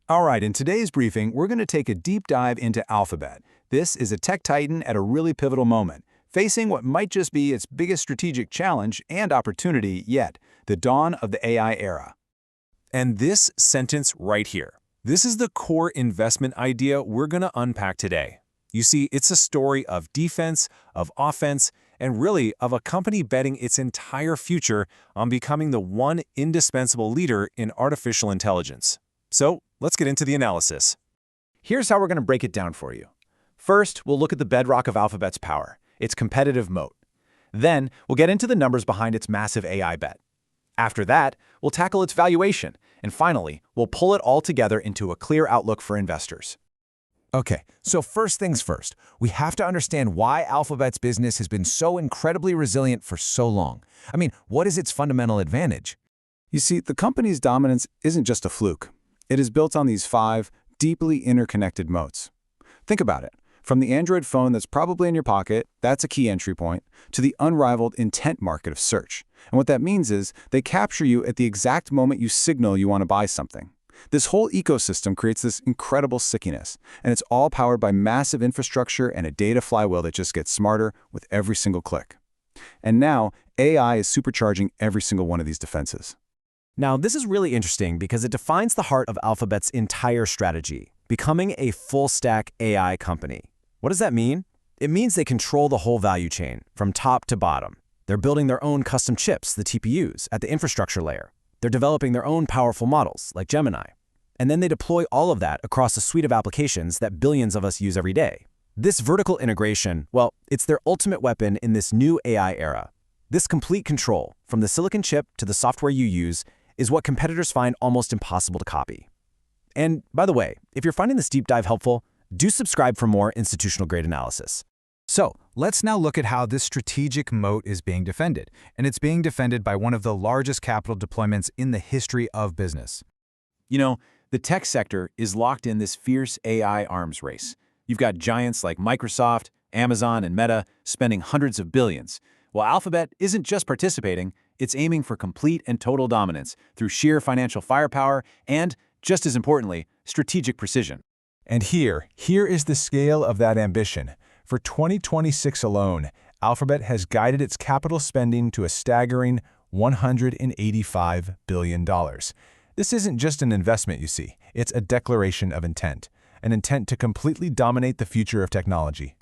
All right, in today's briefing, we're going to take a deep dive into Alphabet. This is a tech titan at a really pivotal moment, facing what might just be its biggest strategic challenge and opportunity yet, the dawn of the AI era. And this sentence right here, this is the core investment idea we're going to unpack today. You see, it's a story of defense, of offense, and really of a company betting its entire future on becoming the one indispensable leader in artificial intelligence. So, let's get into the analysis. Here's how we're going to break it down for you. First, we'll look at the bedrock of Alphabet's power, its competitive moat. Then, we'll get into the numbers behind its massive AI bet. After that, we'll tackle its valuation. And finally, we'll pull it all together into a clear outlook for investors. Okay, so first things first, we have to understand why Alphabet's business has been so incredibly resilient for so long. I mean, what is its fundamental advantage? You see, the company's dominance isn't just a fluke. It is built on these 5 deeply interconnected moats. Think about it. From the Android phone that's probably in your pocket, that's a key entry point, to the unrivaled intent market of search. And what that means is they capture you at the exact moment you signal you want to buy something. This whole ecosystem creates this incredible stickiness, and it's all powered by massive infrastructure and a data flywheel that just gets smarter with every single click. And now, AI is supercharging every single one of these defenses. Now, this is really interesting because it defines the heart of Alphabet's entire strategy, becoming a full-stack AI company. What does that mean? It means they control the whole value chain, from top to bottom. They're building their own custom chips, the TPUs, at the infrastructure layer. They're developing their own powerful models, like Gemini. And then they deploy all of that across a suite of applications that billions of us use every day. This vertical integration, well, it's their ultimate weapon in this new AI era. This complete control, from the silicon chip to the software you use, is what competitors find almost impossible to copy. And by the way, if you're finding this deep dive helpful, do subscribe for more institutional-grade analysis. So, let's now look at how this strategic moat is being defended, and it's being defended by one of the largest capital deployments in the history of business. You know, the tech sector is locked in this fierce AI arms race. You've got giants like Microsoft, Amazon, and Meta spending hundreds of billions. While Alphabet isn't just participating, it's aiming for complete and total dominance through sheer financial firepower and, just as importantly, strategic precision. And here is the scale of that ambition. For 2026 alone, Alphabet has guided its capital spending to a staggering $185 billion. This isn't just an investment, you see. It's a declaration of intent, an intent to completely dominate the future of technology.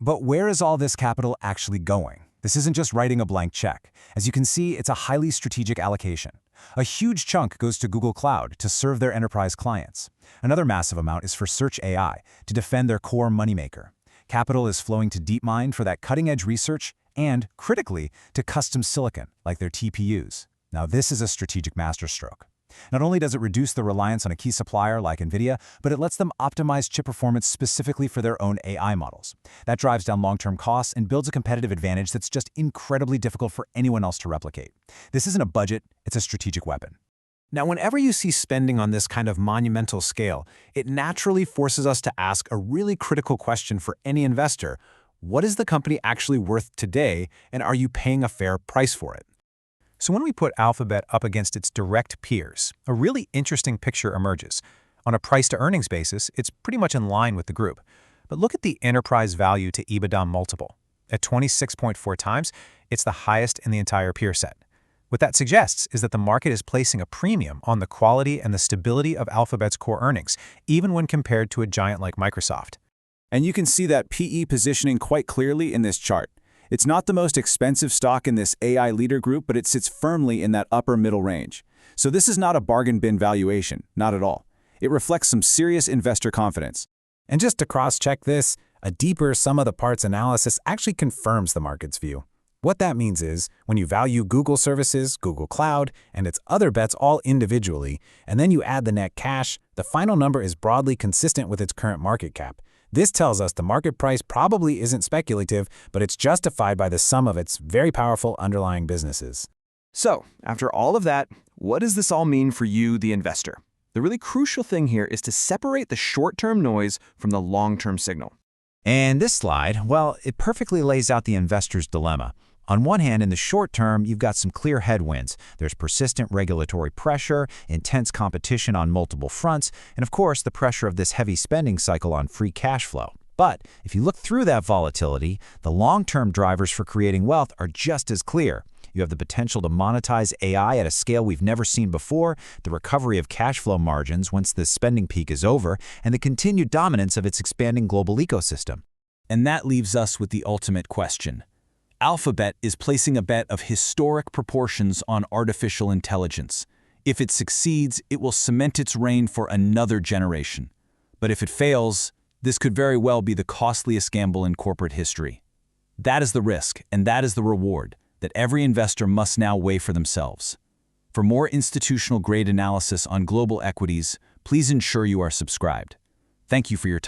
But where is all this capital actually going? This isn't just writing a blank check. As you can see, it's a highly strategic allocation. A huge chunk goes to Google Cloud to serve their enterprise clients. Another massive amount is for Search AI to defend their core moneymaker. Capital is flowing to DeepMind for that cutting-edge research and, critically, to custom silicon, like their TPUs. Now, this is a strategic masterstroke. Not only does it reduce the reliance on a key supplier like NVIDIA, but it lets them optimize chip performance specifically for their own AI models. That drives down long-term costs and builds a competitive advantage that's just incredibly difficult for anyone else to replicate. This isn't a budget, it's a strategic weapon. Now, whenever you see spending on this kind of monumental scale, it naturally forces us to ask a really critical question for any investor. What is the company actually worth today, and are you paying a fair price for it? So when we put Alphabet up against its direct peers, a really interesting picture emerges. On a price-to-earnings basis, it's pretty much in line with the group. But look at the enterprise value to EBITDA multiple. At 26.4 times, it's the highest in the entire peer set. What that suggests is that the market is placing a premium on the quality and the stability of Alphabet's core earnings, even when compared to a giant like Microsoft. And you can see that PE positioning quite clearly in this chart. It's not the most expensive stock in this AI leader group, but it sits firmly in that upper middle range. So this is not a bargain bin valuation, not at all. It reflects some serious investor confidence. And just to cross-check this, a deeper sum-of-the-parts analysis actually confirms the market's view. What that means is, when you value Google services, Google Cloud, and its other bets all individually, and then you add the net cash, the final number is broadly consistent with its current market cap. This tells us the market price probably isn't speculative, but it's justified by the sum of its very powerful underlying businesses. So, after all of that, what does this all mean for you, the investor? The really crucial thing here is to separate the short-term noise from the long-term signal. And this slide, well, it perfectly lays out the investor's dilemma. On one hand, in the short term, you've got some clear headwinds. There's persistent regulatory pressure, intense competition on multiple fronts, and of course, the pressure of this heavy spending cycle on free cash flow. But if you look through that volatility, the long-term drivers for creating wealth are just as clear. You have the potential to monetize AI at a scale we've never seen before, the recovery of cash flow margins once this spending peak is over, and the continued dominance of its expanding global ecosystem. And that leaves us with the ultimate question. Alphabet is placing a bet of historic proportions on artificial intelligence. If it succeeds, it will cement its reign for another generation. But if it fails, this could very well be the costliest gamble in corporate history. That is the risk, and that is the reward that every investor must now weigh for themselves. For more institutional-grade analysis on global equities, please ensure you are subscribed. Thank you for your time.